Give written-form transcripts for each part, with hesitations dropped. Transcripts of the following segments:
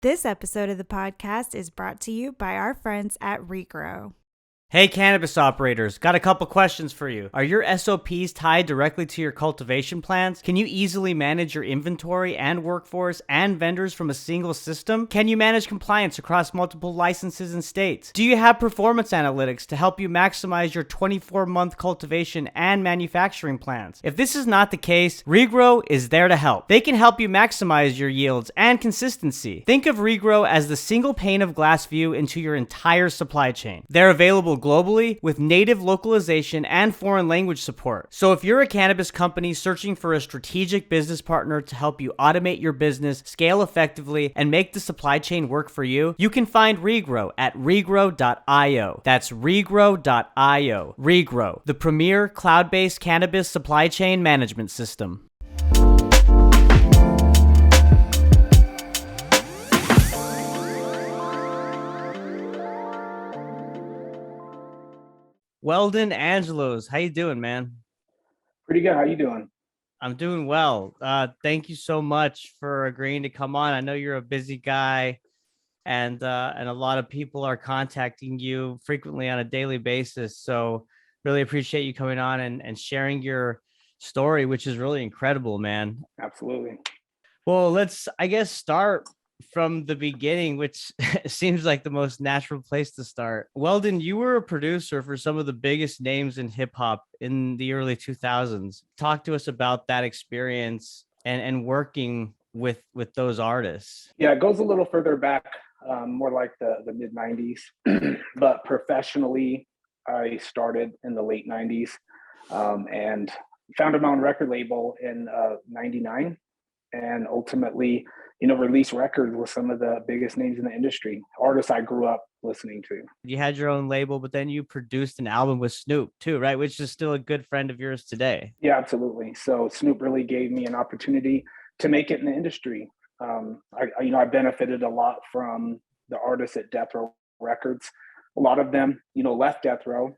This episode of the podcast is brought to you by our friends at Regrow. Hey, cannabis operators, got a couple questions for you. Are your SOPs tied directly to your cultivation plans? Can you easily manage your inventory and workforce and vendors from a single system? Can you manage compliance across multiple licenses and states? Do you have performance analytics to help you maximize your 24-month cultivation and manufacturing plans? If this is not the case, Regrow is there to help. They can help you maximize your yields and consistency. Think of Regrow as the single pane of glass view into your entire supply chain. They're available globally with native localization and foreign language support. So if you're a cannabis company searching for a strategic business partner to help you automate your business, scale effectively, and make the supply chain work for you, you can find Regrow at regrow.io. That's regrow.io. Regrow, the premier cloud-based cannabis supply chain management system. Weldon Angelos, how you doing, man? Pretty good. How you doing? I'm doing well. Thank you so much for agreeing to come on. I know you're a busy guy, and a lot of people are contacting you frequently on a daily basis. So really appreciate you coming on and sharing your story, which is really incredible, man. Absolutely. Well, let's, I guess, start from the beginning, which seems like the most natural place to start. Weldon, you were a producer for some of the biggest names in hip hop in the early 2000s. Talk to us about that experience and working with those artists. Yeah, it goes a little further back, more like the mid 90s, but professionally, I started in the late 90s and founded my own record label in 99, and ultimately, released records with some of the biggest names in the industry, artists I grew up listening to. You had your own label, but then you produced an album with Snoop too, right? Which is still a good friend of yours today. Yeah, absolutely. So Snoop really gave me an opportunity to make it in the industry. I benefited a lot from the artists at Death Row Records. A lot of them, left Death Row,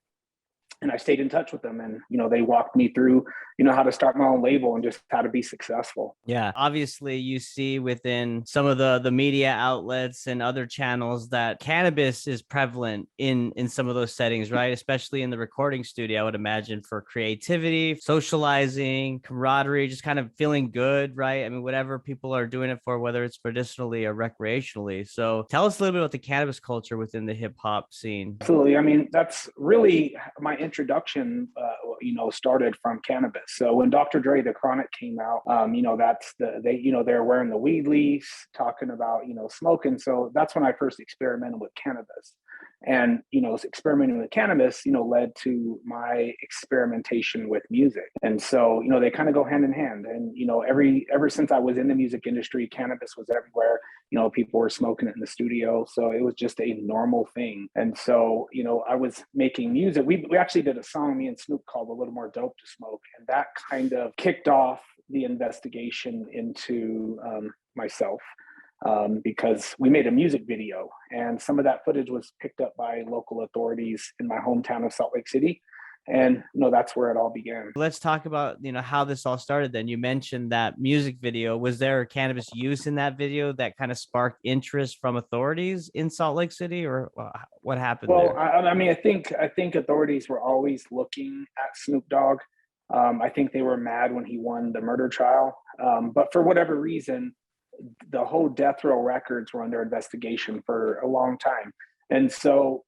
and I stayed in touch with them, and they walked me through how to start my own label and just how to be successful. Yeah, obviously you see within some of the media outlets and other channels that cannabis is prevalent in some of those settings, right? Especially in the recording studio, I would imagine, for creativity, socializing, camaraderie, just kind of feeling good, right? I mean, whatever people are doing it for, whether it's medicinally or recreationally. So tell us a little bit about the cannabis culture within the hip hop scene. Absolutely. I mean, that's really my introduction, started from cannabis. So when Dr. Dre, The Chronic came out, that's they're wearing the weed leaves, talking about, smoking. So that's when I first experimented with cannabis. And, experimenting with cannabis, led to my experimentation with music. And so, they kind of go hand in hand. And, ever since I was in the music industry, cannabis was everywhere. People were smoking it in the studio. So it was just a normal thing. And so, I was making music. We actually did a song, me and Snoop, called A Little More Dope to Smoke. And that kind of kicked off the investigation into myself. Because we made a music video, and some of that footage was picked up by local authorities in my hometown of Salt Lake City. And that's where it all began. Let's talk about how this all started. Then you mentioned that music video. Was there cannabis use in that video that kind of sparked interest from authorities in Salt Lake City, or what happened Well, there? I think authorities were always looking at Snoop Dogg. I think they were mad when he won the murder trial, but for whatever reason, the whole Death Row Records were under investigation for a long time. And so,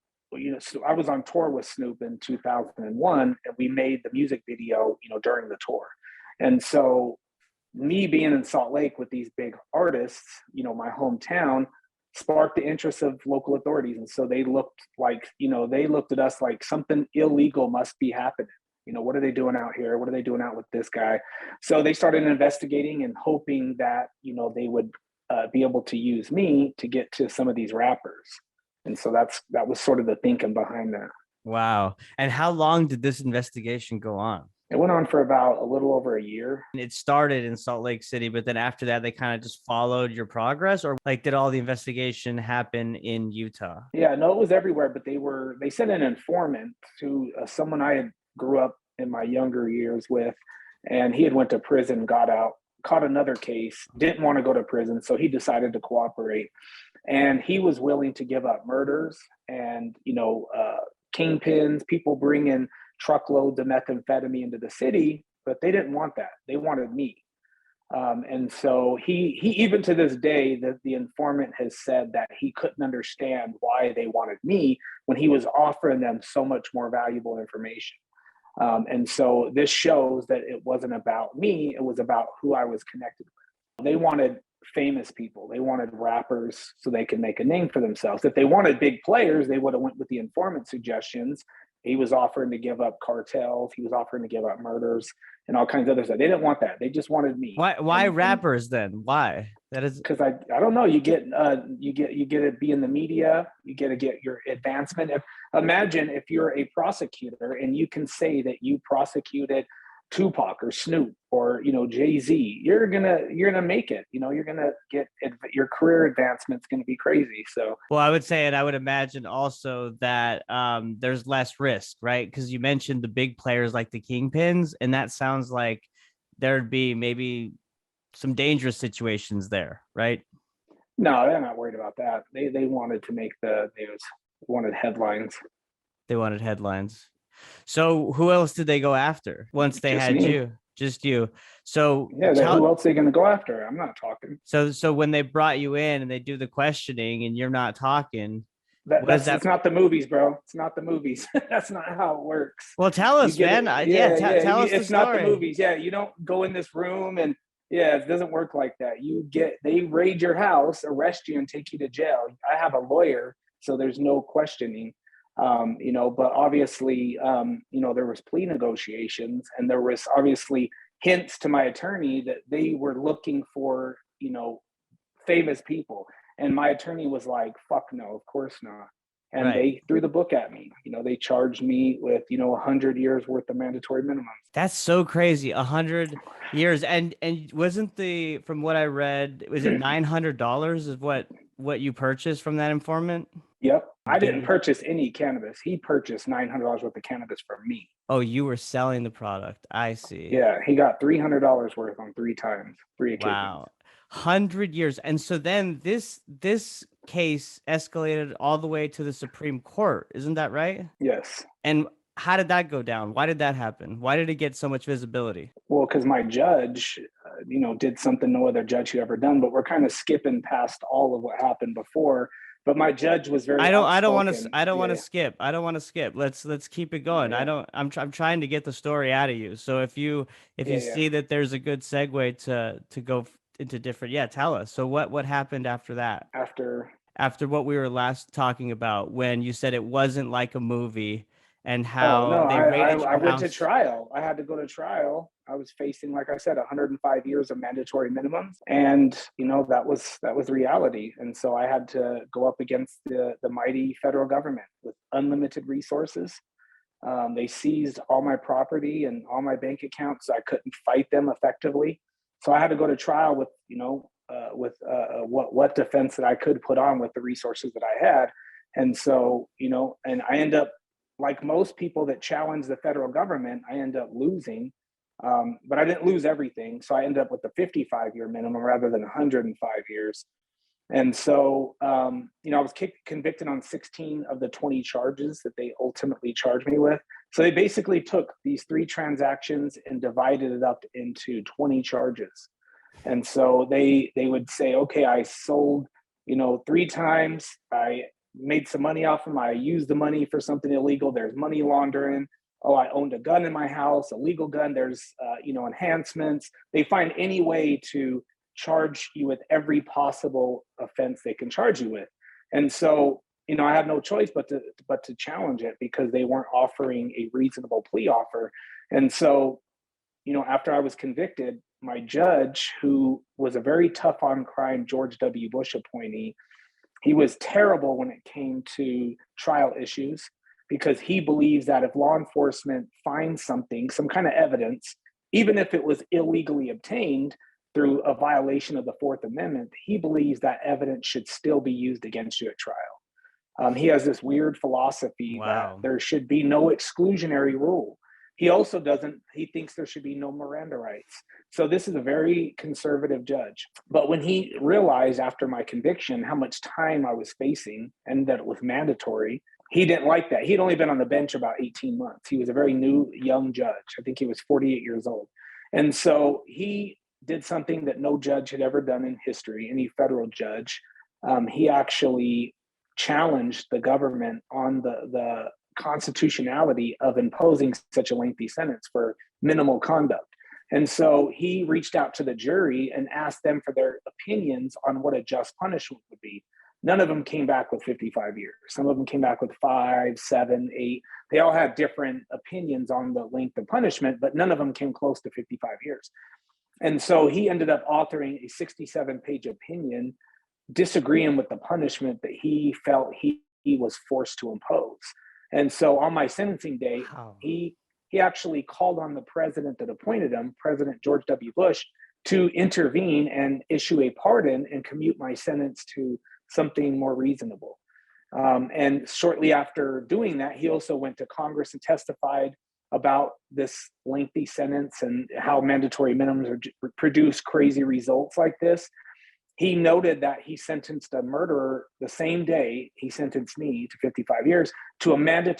so I was on tour with Snoop in 2001, and we made the music video, during the tour. And so me being in Salt Lake with these big artists, my hometown, sparked the interest of local authorities. And so they looked at us like something illegal must be happening. What are they doing out here? What are they doing out with this guy? So they started investigating and hoping that, they would be able to use me to get to some of these rappers. And so that was sort of the thinking behind that. Wow. And how long did this investigation go on? It went on for about a little over a year. It started in Salt Lake City, but then after that, they kind of just followed your progress, or did all the investigation happen in Utah? Yeah, no, it was everywhere, but they sent an informant to someone I had grew up in my younger years with, and he had went to prison, got out caught another case, didn't want to go to prison, so he decided to cooperate. And he was willing to give up murders and, kingpins, people bringing truckloads of methamphetamine into the city, but they didn't want that. They wanted me. And so he even to this day, that the informant has said that he couldn't understand why they wanted me when he was offering them so much more valuable information. And so this shows that it wasn't about me; it was about who I was connected with. They wanted famous people; they wanted rappers so they could make a name for themselves. If they wanted big players, they would have went with the informant suggestions. He was offering to give up cartels. He was offering to give up murders and all kinds of other stuff. They didn't want that. They just wanted me. Why rappers then? Why? That is because I don't know. You get to be in the media. You get to get your advancement. Imagine if you're a prosecutor and you can say that you prosecuted Tupac or Snoop or Jay-Z. You're gonna make it. You're gonna get your career advancement's gonna be crazy. So well, I would say, and I would imagine also that there's less risk, right? Because you mentioned the big players like the kingpins, and that sounds like there'd be maybe some dangerous situations there, right? no, they're not worried about that. They wanted to make the news, wanted headlines. They wanted headlines. So who else did they go after once they Just had me. you? Just you. So Yeah, who else are they going to go after? I'm not talking. so when they brought you in and they do the questioning and you're not talking, what is that? It's not the movies, bro. It's not the movies. That's not how it works. Well, tell You us, get man. it. Yeah, Yeah. tell us the It's not the story. movies. Yeah, you don't go in this room and it doesn't work like that. They raid your house, arrest you, and take you to jail. I have a lawyer, so there's no questioning. But obviously, there was plea negotiations, and there was obviously hints to my attorney that they were looking for, famous people. And my attorney was like, fuck no, of course not. And Right. they threw the book at me. They charged me with, 100 years worth of mandatory minimums. That's so crazy. 100 years. And wasn't from what I read, was it $900 is what you purchased from that informant? Yep. I Gave didn't you? purchase any cannabis. He purchased $900 worth of cannabis from me. Oh, you were selling the product. I see. Yeah. He got $300 worth on three occasions. Wow. 100 years. And so then this case escalated all the way to the Supreme Court. Isn't that right? Yes. And how did that go down? Why did that happen? Why did it get so much visibility? Well, because my judge, did something no other judge who ever done. But we're kind of skipping past all of what happened before. But my judge was very outspoken. I don't want to skip. I don't want to skip. Let's keep it going. Yeah. I'm trying to get the story out of you. So if you Yeah. see that there's a good segue to go into different, yeah, tell us. So what happened after that? After what we were last talking about, when you said it wasn't like a movie and Oh how no, they raided I your went to house. trial. I had to go to trial. I was facing, like I said, 105 years of mandatory minimums, and that was reality. And so I had to go up against the mighty federal government with unlimited resources. They seized all my property and all my bank accounts. So I couldn't fight them effectively. So I had to go to trial with what defense that I could put on with the resources that I had. And so and I end up, like most people that challenge the federal government, I end up losing. But I didn't lose everything. So I ended up with the 55-year minimum rather than 105 years. And so, I was convicted on 16 of the 20 charges that they ultimately charged me with. So they basically took these 3 transactions and divided it up into 20 charges. And so they would say, okay, I sold, 3 times. I made some money off them. I used the money for something illegal. There's money laundering. Oh, I owned a gun in my house, a legal gun. There's, enhancements. They find any way to charge you with every possible offense they can charge you with. And so, I had no choice but to challenge it because they weren't offering a reasonable plea offer. And so, after I was convicted, my judge, who was a very tough on crime George W. Bush appointee, he was terrible when it came to trial issues because he believes that if law enforcement finds something, some kind of evidence, even if it was illegally obtained through a violation of the Fourth Amendment, he believes that evidence should still be used against you at trial. He has this weird philosophy that Wow. there should be no exclusionary rule. He also doesn't, he thinks there should be no Miranda rights. So this is a very conservative judge. But when he realized after my conviction how much time I was facing and that it was mandatory, he didn't like that. He'd only been on the bench about 18 months. He was a very new, young judge. I think he was 48 years old. And so he did something that no judge had ever done in history, any federal judge. He actually challenged the government on the constitutionality of imposing such a lengthy sentence for minimal conduct. And so he reached out to the jury and asked them for their opinions on what a just punishment would be. None of them came back with 55 years. Some of them came back with 5, 7, 8. They all had different opinions on the length of punishment, but none of them came close to 55 years. And so he ended up authoring a 67-page opinion disagreeing with the punishment that he felt he was forced to impose. And so on my sentencing day, he actually called on the president that appointed him, President George W. Bush, to intervene and issue a pardon and commute my sentence to something more reasonable. And shortly after doing that, he also went to Congress and testified about this lengthy sentence and how mandatory minimums produce crazy results like this. He noted that he sentenced a murderer the same day he sentenced me to 55 years to a maximum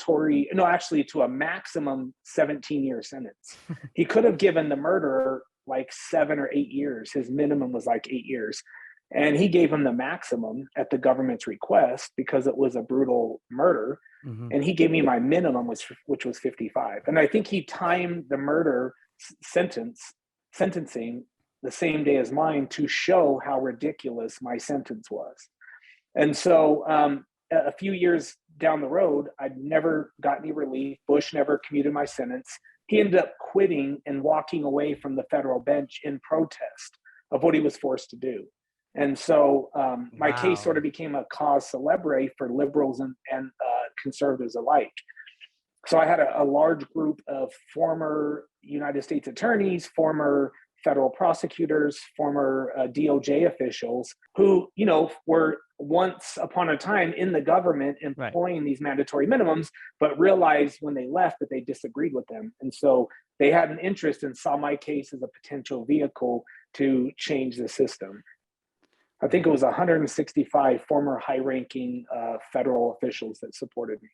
17-year sentence. He could have given the murderer like 7 or 8 years. His minimum was like 8 years. And he gave him the maximum at the government's request because it was a brutal murder. Mm-hmm. And he gave me my minimum, which was 55. And I think he timed the murder sentencing the same day as mine to show how ridiculous my sentence was. And so a few years down the road, I'd never got any relief. Bush never commuted my sentence. He ended up quitting and walking away from the federal bench in protest of what he was forced to do. And so my case sort of became a cause célèbre for liberals and conservatives alike. So I had a large group of former United States attorneys, former federal prosecutors, former DOJ officials who, were once upon a time in the government employing these mandatory minimums, but realized when they left that they disagreed with them. And so they had an interest and saw my case as a potential vehicle to change the system. I think it was 165 former high-ranking federal officials that supported me.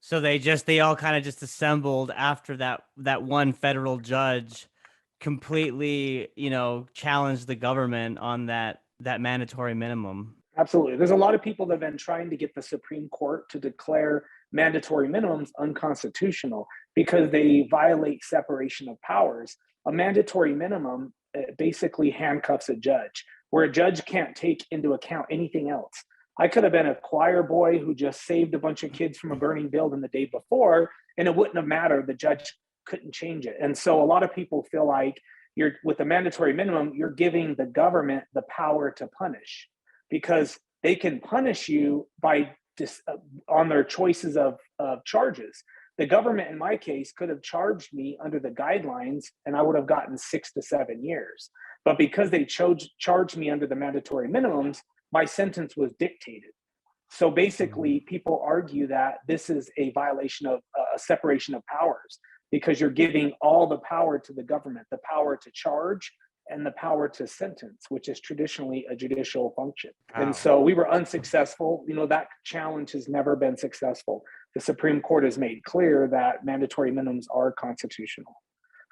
So they all kind of just assembled after that one federal judge completely, challenged the government on that mandatory minimum. Absolutely. There's a lot of people that have been trying to get the Supreme Court to declare mandatory minimums unconstitutional because they violate separation of powers. A mandatory minimum basically handcuffs a judge, where a judge can't take into account anything else. I could have been a choir boy who just saved a bunch of kids from a burning building the day before, and it wouldn't have mattered. The judge couldn't change it. And so a lot of people feel like with the mandatory minimum, you're giving the government the power to punish because they can punish you by on their choices of charges. The government, in my case, could have charged me under the guidelines and I would have gotten 6 to 7 years. But because they charged me under the mandatory minimums, my sentence was dictated. So basically, people argue that this is a violation of a separation of powers because you're giving all the power to the government, the power to charge and the power to sentence, which is traditionally a judicial function. Wow. And so we were unsuccessful. That challenge has never been successful. The Supreme Court has made clear that mandatory minimums are constitutional.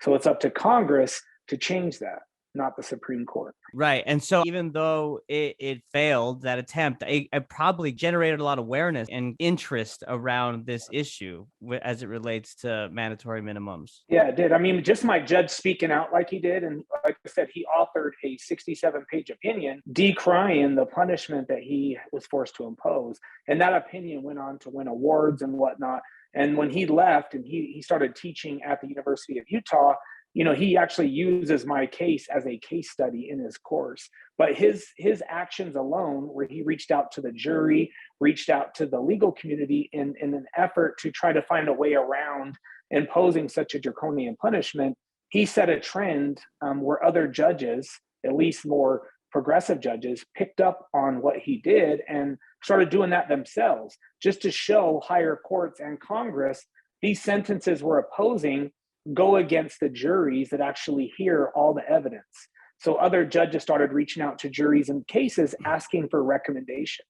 So it's up to Congress to change that, not the Supreme Court. Right. And so even though it failed, that attempt, it probably generated a lot of awareness and interest around this issue as it relates to mandatory minimums. Yeah, it did. I mean, just my judge speaking out like he did. And like I said, he authored a 67-page opinion decrying the punishment that he was forced to impose. And that opinion went on to win awards and whatnot. And when he left and he started teaching at the University of Utah, he actually uses my case as a case study in his course. But his actions alone, where he reached out to the jury, reached out to the legal community in an effort to try to find a way around imposing such a draconian punishment, he set a trend where other judges, at least more progressive judges, picked up on what he did and started doing that themselves, just to show higher courts and Congress these sentences we're opposing go against the juries that actually hear all the evidence. So other judges started reaching out to juries in cases asking for recommendations.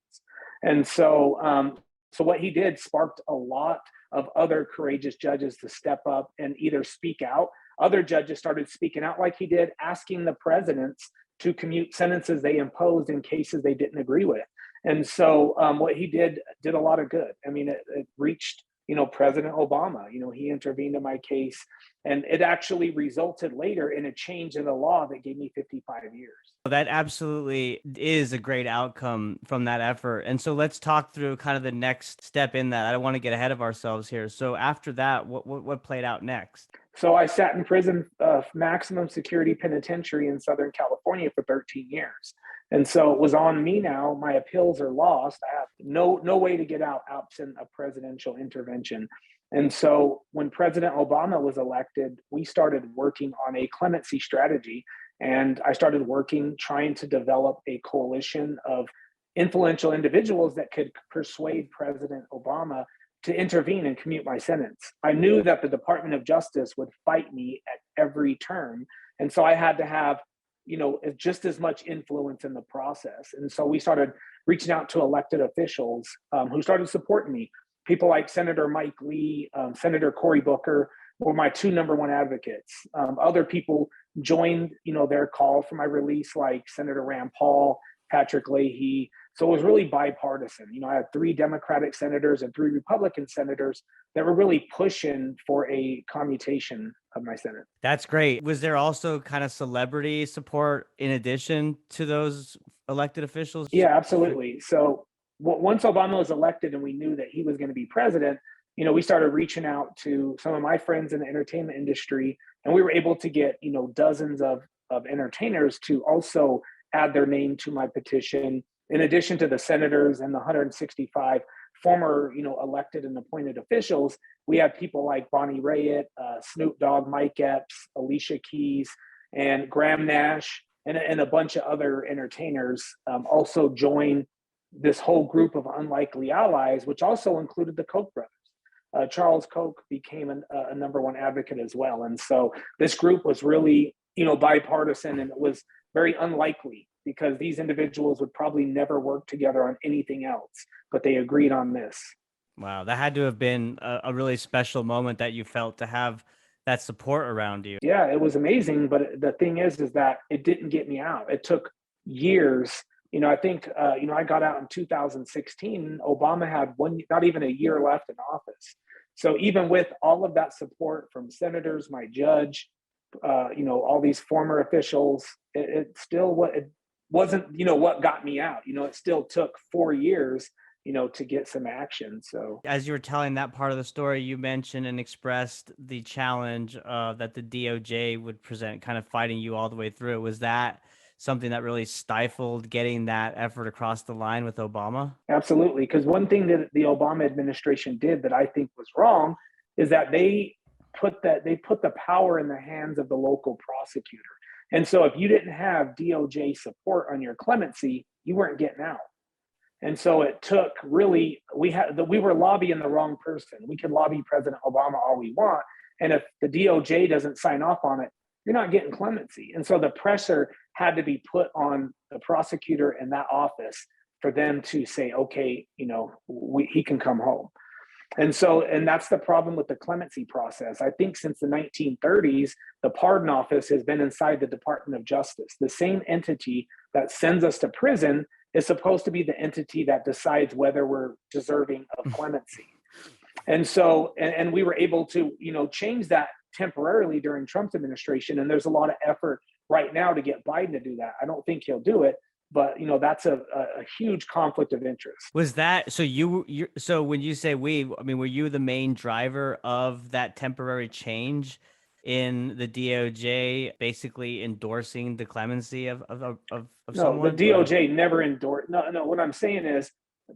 And so what he did sparked a lot of other courageous judges to step up and either speak out. Other judges started speaking out like he did, asking the presidents to commute sentences they imposed in cases they didn't agree with. And so what he did a lot of good. I mean, it reached, President Obama. He intervened in my case, and it actually resulted later in a change in the law that gave me 55 years. That absolutely is a great outcome from that effort. And so let's talk through kind of the next step in that. I don't want to get ahead of ourselves here. So after that, what played out next? So I sat in prison, maximum security penitentiary in Southern California for 13 years. And so it was on me now. My appeals are lost. I have no way to get out absent a presidential intervention. And so when President Obama was elected, we started working on a clemency strategy. And I started working, trying to develop a coalition of influential individuals that could persuade President Obama to intervene and commute my sentence. I knew that the Department of Justice would fight me at every turn. And so I had to have, just as much influence in the process. And so we started reaching out to elected officials who started supporting me. People like Senator Mike Lee, Senator Cory Booker were my two number one advocates. Other people joined, their call for my release, like Senator Rand Paul, Patrick Leahy. So it was really bipartisan. I had 3 Democratic senators and 3 Republican senators that were really pushing for a commutation of my sentence. That's great. Was there also kind of celebrity support in addition to those elected officials? Yeah, absolutely. So once Obama was elected and we knew that he was going to be president, we started reaching out to some of my friends in the entertainment industry, and we were able to get, dozens of entertainers to also add their name to my petition. In addition to the senators and the 165 former, elected and appointed officials, we had people like Bonnie Raitt, Snoop Dogg, Mike Epps, Alicia Keys, and Graham Nash, and a bunch of other entertainers also join this whole group of unlikely allies, which also included the Koch brothers. Charles Koch became a number one advocate as well. And so this group was really, bipartisan, and it was very unlikely because these individuals would probably never work together on anything else, but they agreed on this. Wow, that had to have been a really special moment that you felt to have that support around you. Yeah, it was amazing. But the thing is that it didn't get me out. It took years. I think, I got out in 2016. Obama had not even a year left in office. So even with all of that support from senators, my judge, all these former officials, it wasn't, what got me out. It still took 4 years, to get some action. So as you were telling that part of the story, you mentioned and expressed the challenge that the DOJ would present, kind of fighting you all the way through. Was that something that really stifled getting that effort across the line with Obama? Absolutely. Because one thing that the Obama administration did that I think was wrong is that they put the power in the hands of the local prosecutor. And so if you didn't have DOJ support on your clemency, you weren't getting out. And so it took we were lobbying the wrong person. We can lobby President Obama all we want. And if the DOJ doesn't sign off on it, you're not getting clemency. And so the pressure had to be put on the prosecutor in that office for them to say, okay, he can come home. And that's the problem with the clemency process. I think since the 1930s, the pardon office has been inside the Department of Justice. The same entity that sends us to prison is supposed to be the entity that decides whether we're deserving of clemency. And so, and we were able to, change that temporarily during Trump's administration. And there's a lot of effort right now to get Biden to do that. I don't think he'll do it, but that's a huge conflict of interest. Was that, so so when you say were you the main driver of that temporary change in the DOJ basically endorsing the clemency of someone? The DOJ never endorsed. No. What I'm saying is,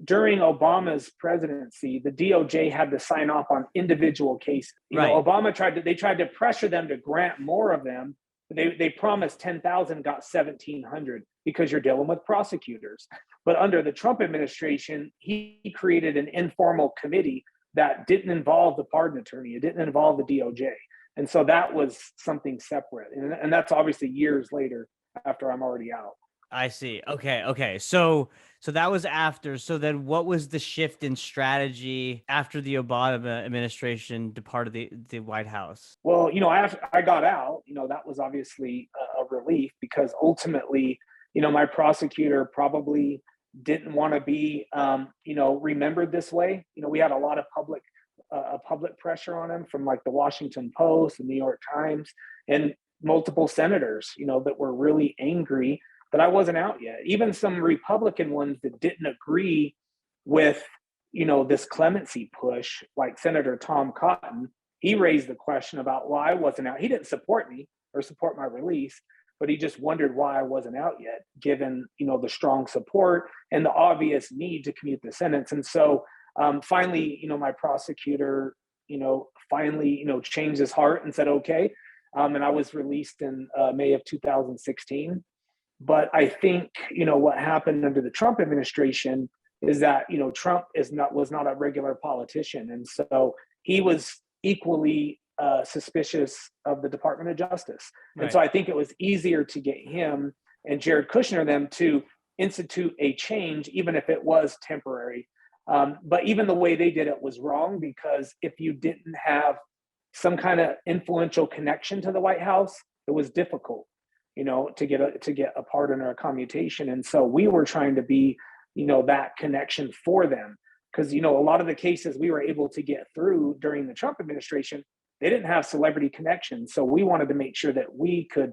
during Obama's presidency, the DOJ had to sign off on individual cases. Obama tried to pressure them to grant more of them. They promised 10,000, got 1,700 because you're dealing with prosecutors. But under the Trump administration, he created an informal committee that didn't involve the pardon attorney. It didn't involve the DOJ. And so that was something separate. And that's obviously years later after I'm already out. I see. Okay. Okay. So that was after. So then what was the shift in strategy after the Obama administration departed the White House? Well, after I got out, that was obviously a relief, because ultimately, my prosecutor probably didn't want to be, remembered this way. We had a lot of public pressure on him from like the Washington Post, the New York Times, and multiple senators, that were really angry that I wasn't out yet. Even some Republican ones that didn't agree with, this clemency push, like Senator Tom Cotton. He raised the question about why I wasn't out. He didn't support me or support my release, but he just wondered why I wasn't out yet, given the strong support and the obvious need to commute the sentence. And so finally, my prosecutor, finally, changed his heart and said okay, and I was released in May of 2016. But I think what happened under the Trump administration is that Trump was not a regular politician, and so he was equally suspicious of the Department of Justice. Right. And so I think it was easier to get him and Jared Kushner them to institute a change, even if it was temporary. But even the way they did it was wrong, because if you didn't have some kind of influential connection to the White House, it was difficult, to get a pardon or a commutation. And so we were trying to be, that connection for them, because a lot of the cases we were able to get through during the Trump administration, they didn't have celebrity connections. So we wanted to make sure that we could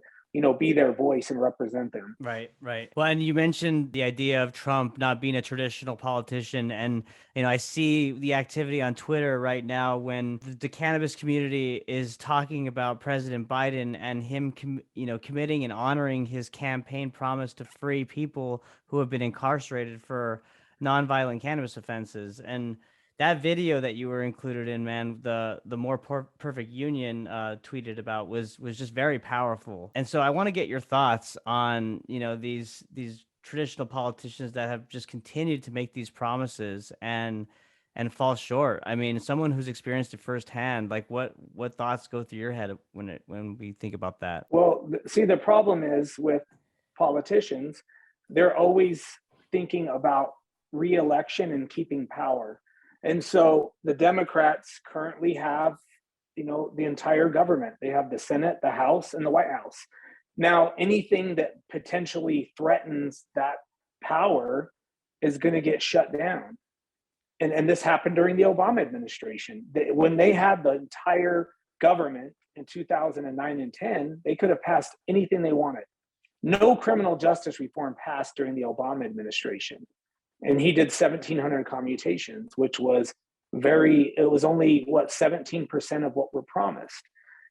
be their voice and represent them. Right, right. Well, and you mentioned the idea of Trump not being a traditional politician. And, I see the activity on Twitter right now when the cannabis community is talking about President Biden and him, committing and honoring his campaign promise to free people who have been incarcerated for nonviolent cannabis offenses. And that video that you were included in, man, the more perfect union tweeted about was just very powerful. And so I want to get your thoughts on these traditional politicians that have just continued to make these promises and fall short. I mean, someone who's experienced it firsthand, like what thoughts go through your head when we think about that? Well, see, the problem is with politicians, they're always thinking about re-election and keeping power. And so the Democrats currently have, the entire government. They have the Senate, the House, and the White House. Now, anything that potentially threatens that power is going to get shut down. And this happened during the Obama administration. When they had the entire government in 2009 and 10, they could have passed anything they wanted. No criminal justice reform passed during the Obama administration. And he did 1,700 commutations, which was it was only 17% of what were promised.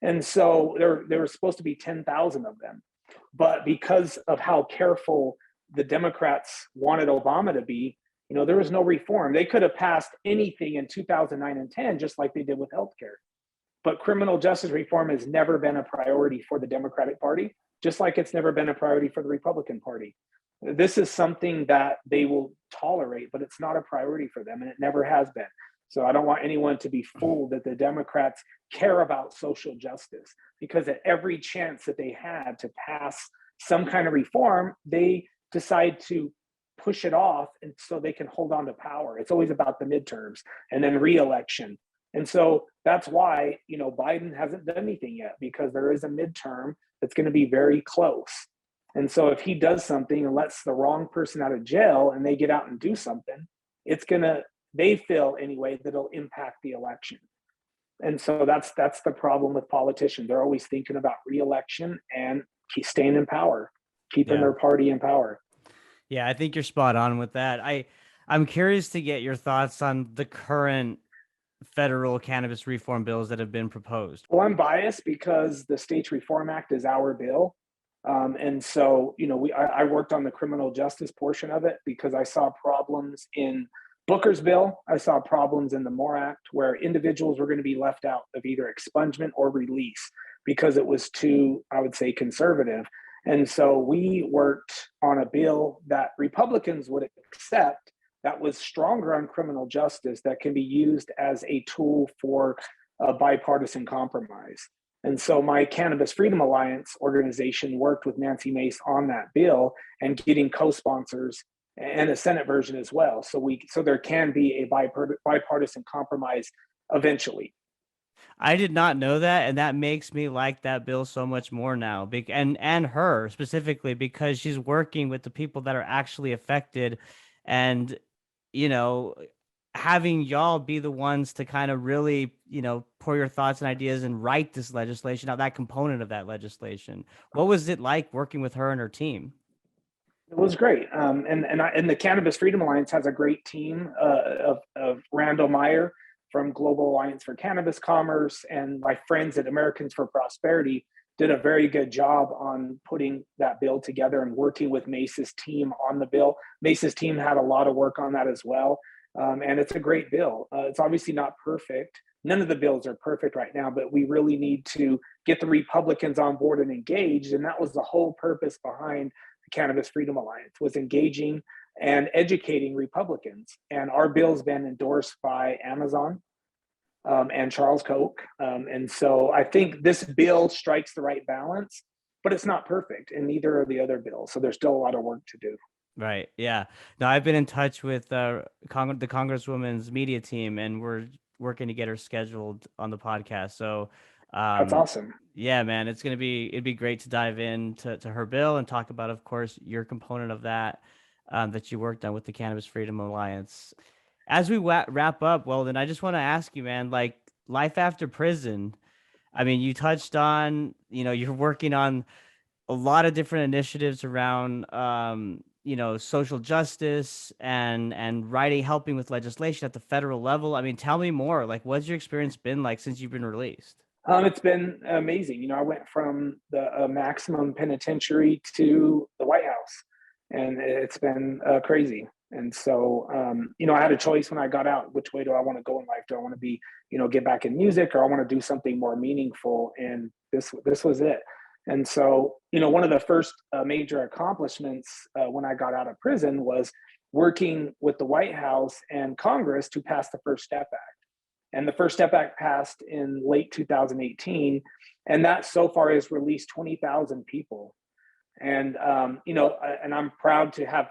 And so there were supposed to be 10,000 of them. But because of how careful the Democrats wanted Obama to be, there was no reform. They could have passed anything in 2009 and 10, just like they did with healthcare. But criminal justice reform has never been a priority for the Democratic Party, just like it's never been a priority for the Republican Party. This is something that they will tolerate, but it's not a priority for them, and it never has been. So I don't want anyone to be fooled that the Democrats care about social justice, because at every chance that they had to pass some kind of reform, they decide to push it off, and so they can hold on to power. It's always about the midterms and then re-election. And so that's why, Biden hasn't done anything yet, because there is a midterm that's going to be very close. And so if he does something and lets the wrong person out of jail and they get out and do something, they feel anyway, that it'll impact the election. And so that's the problem with politicians. They're always thinking about re-election and staying in power, keeping their party in power. Yeah, I think you're spot on with that. I'm curious to get your thoughts on the current federal cannabis reform bills that have been proposed. Well, I'm biased because the States Reform Act is our bill. And so, I worked on the criminal justice portion of it because I saw problems in Booker's bill. I saw problems in the MORE Act where individuals were going to be left out of either expungement or release because it was too, I would say, conservative. And so we worked on a bill that Republicans would accept that was stronger on criminal justice, that can be used as a tool for a bipartisan compromise. And so my Cannabis Freedom Alliance organization worked with Nancy Mace on that bill and getting co-sponsors and a Senate version as well. So there can be a bipartisan compromise eventually. I did not know that, and that makes me like that bill so much more now. And her specifically, because she's working with the people that are actually affected, and you know, having y'all be the ones to kind of really, pour your thoughts and ideas and write this legislation out, that component of that legislation. What was it like working with her and her team? It was great, and the Cannabis Freedom Alliance has a great team of Randall Meyer from Global Alliance for Cannabis Commerce, and my friends at Americans for Prosperity did a very good job on putting that bill together and working with Mace's team on the bill. Mace's team had a lot of work on that as well, and it's a great bill. It's obviously not perfect. None of the bills are perfect right now, but we really need to get the Republicans on board and engaged, and that was the whole purpose behind Cannabis Freedom Alliance, was engaging and educating Republicans. And our bill's been endorsed by Amazon and Charles Koch. And so I think this bill strikes the right balance, but it's not perfect, and neither are the other bills. So there's still a lot of work to do. Right. Yeah. No, I've been in touch with the Congresswoman's media team, and we're working to get her scheduled on the podcast. So, That's um, awesome. yeah, man, it'd be great to dive in to her bill and talk about, of course, your component of that, that you worked on with the Cannabis Freedom Alliance. As we wrap up, Weldon, I just want to ask you, man, like life after prison. I mean, you touched on, you're working on a lot of different initiatives around social justice and writing, helping with legislation at the federal level. I mean, tell me more. Like, what's your experience been like since you've been released? It's been amazing. I went from the maximum penitentiary to the White House, and it's been crazy. And so, I had a choice when I got out. Which way do I want to go in life? Do I want to be, get back in music, or I want to do something more meaningful? And this was it. And so, one of the first major accomplishments when I got out of prison was working with the White House and Congress to pass the First Step Act. And the First Step Act passed in late 2018, and that so far has released 20,000 people. And and I'm proud to have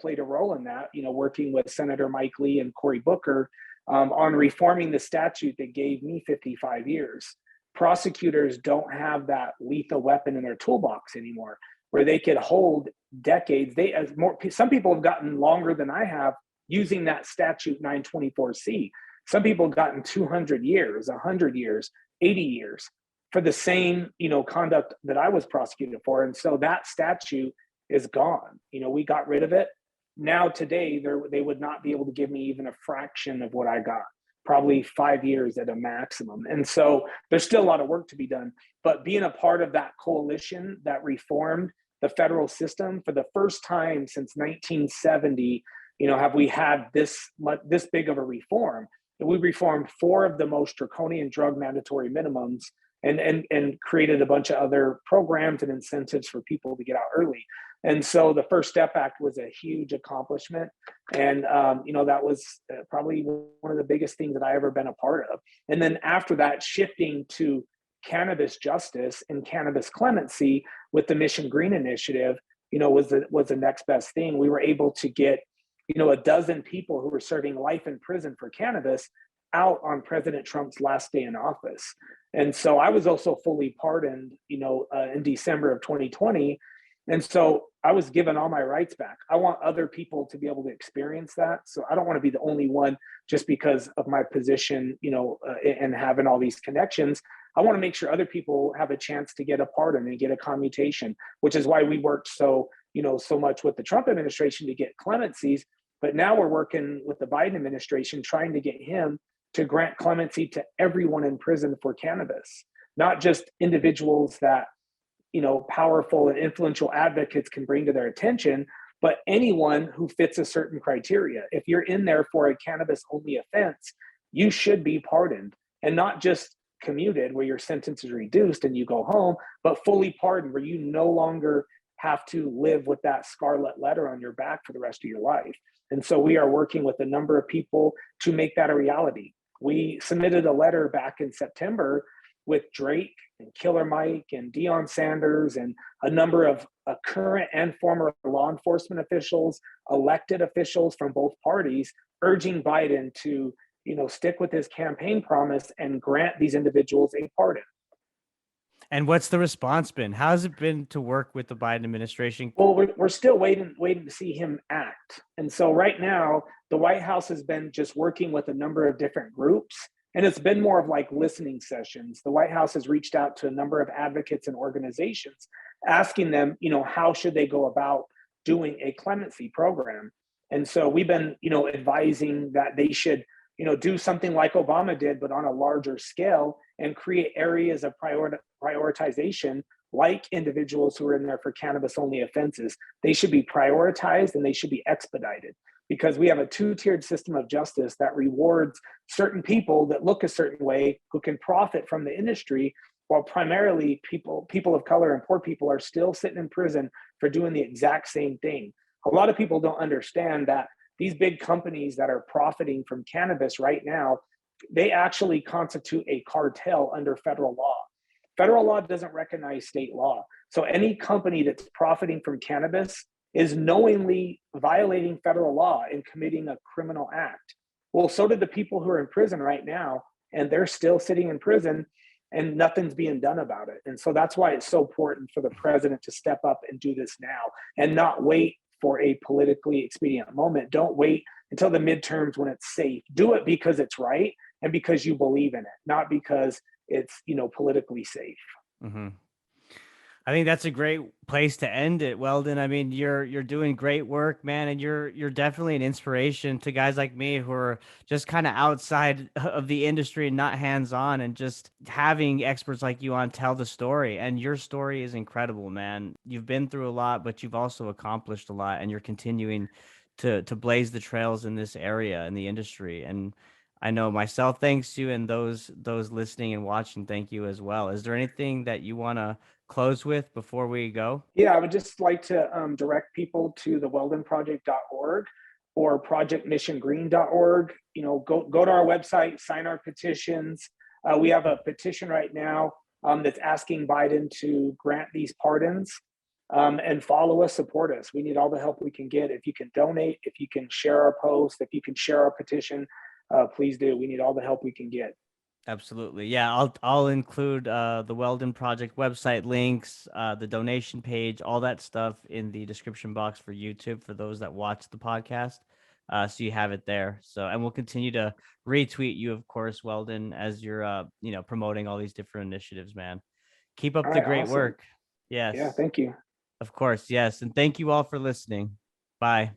played a role in that. Working with Senator Mike Lee and Cory Booker on reforming the statute that gave me 55 years. Prosecutors don't have that lethal weapon in their toolbox anymore, where they could hold decades. Some people have gotten longer than I have using that statute 924C. Some people have gotten 200 years, 100 years, 80 years for the same, conduct that I was prosecuted for. And so that statute is gone. We got rid of it. Now today, they would not be able to give me even a fraction of what I got, probably 5 years at a maximum. And so there's still a lot of work to be done. But being a part of that coalition that reformed the federal system for the first time since 1970, have we had this big of a reform. We reformed 4 of the most draconian drug mandatory minimums and created a bunch of other programs and incentives for people to get out early. And so the First Step Act was a huge accomplishment. And, that was probably one of the biggest things that I ever been a part of. And then after that, shifting to cannabis justice and cannabis clemency with the Mission Green Initiative, was the next best thing. We were able to get a dozen people who were serving life in prison for cannabis out on President Trump's last day in office. And so I was also fully pardoned, in December of 2020. And so I was given all my rights back. I want other people to be able to experience that. So I don't want to be the only one just because of my position, and having all these connections. I want to make sure other people have a chance to get a pardon and get a commutation, which is why we worked so much with the Trump administration to get clemencies. But now we're working with the Biden administration, trying to get him to grant clemency to everyone in prison for cannabis, not just individuals that, powerful and influential advocates can bring to their attention, but anyone who fits a certain criteria. If you're in there for a cannabis only offense, you should be pardoned, and not just commuted where your sentence is reduced and you go home, but fully pardoned where you no longer have to live with that scarlet letter on your back for the rest of your life. And so we are working with a number of people to make that a reality. We submitted a letter back in September with Drake and Killer Mike and Deion Sanders and a number of current and former law enforcement officials, elected officials from both parties, urging Biden to, stick with his campaign promise and grant these individuals a pardon. And what's the response been? How's it been to work with the Biden administration? Well, we're still waiting to see him act. And so right now, the White House has been just working with a number of different groups, and it's been more of like listening sessions. The White House has reached out to a number of advocates and organizations, asking them, how should they go about doing a clemency program. And so we've been, advising that they should, do something like Obama did, but on a larger scale, and create areas of prioritization, like individuals who are in there for cannabis only offenses. They should be prioritized and they should be expedited, because we have a two-tiered system of justice that rewards certain people that look a certain way who can profit from the industry, while primarily people of color and poor people are still sitting in prison for doing the exact same thing. A lot of people don't understand that these big companies that are profiting from cannabis right now, they actually constitute a cartel under federal law. Federal law doesn't recognize state law. So any company that's profiting from cannabis is knowingly violating federal law and committing a criminal act. Well, so did the people who are in prison right now, and they're still sitting in prison and nothing's being done about it. And so that's why it's so important for the president to step up and do this now and not wait for a politically expedient moment. Don't wait until the midterms when it's safe. Do it because it's right and because you believe in it, not because it's, politically safe. Mm-hmm. I think that's a great place to end it, Weldon. I mean, you're doing great work, man, and you're definitely an inspiration to guys like me who are just kind of outside of the industry and not hands-on, and just having experts like you on tell the story. And your story is incredible, man. You've been through a lot, but you've also accomplished a lot, and you're continuing to blaze the trails in this area in the industry. And I know myself thanks you, and those listening and watching thank you as well. Is there anything that you want to close with before we go? Yeah, I would just like to direct people to the weldonproject.org or projectmissiongreen.org. Go to our website, sign our petitions. We have a petition right now that's asking Biden to grant these pardons, and follow us, support us. We need all the help we can get. If you can donate, if you can share our post, if you can share our petition, please do. We need all the help we can get. Absolutely. Yeah, I'll include the Weldon Project website links, the donation page, all that stuff in the description box for YouTube for those that watch the podcast. So you have it there. So, and we'll continue to retweet you, of course, Weldon, as you're promoting all these different initiatives, man. Keep up All the right, great awesome. work. Yes. Yeah, thank you. Of course, yes. And thank you all for listening. Bye.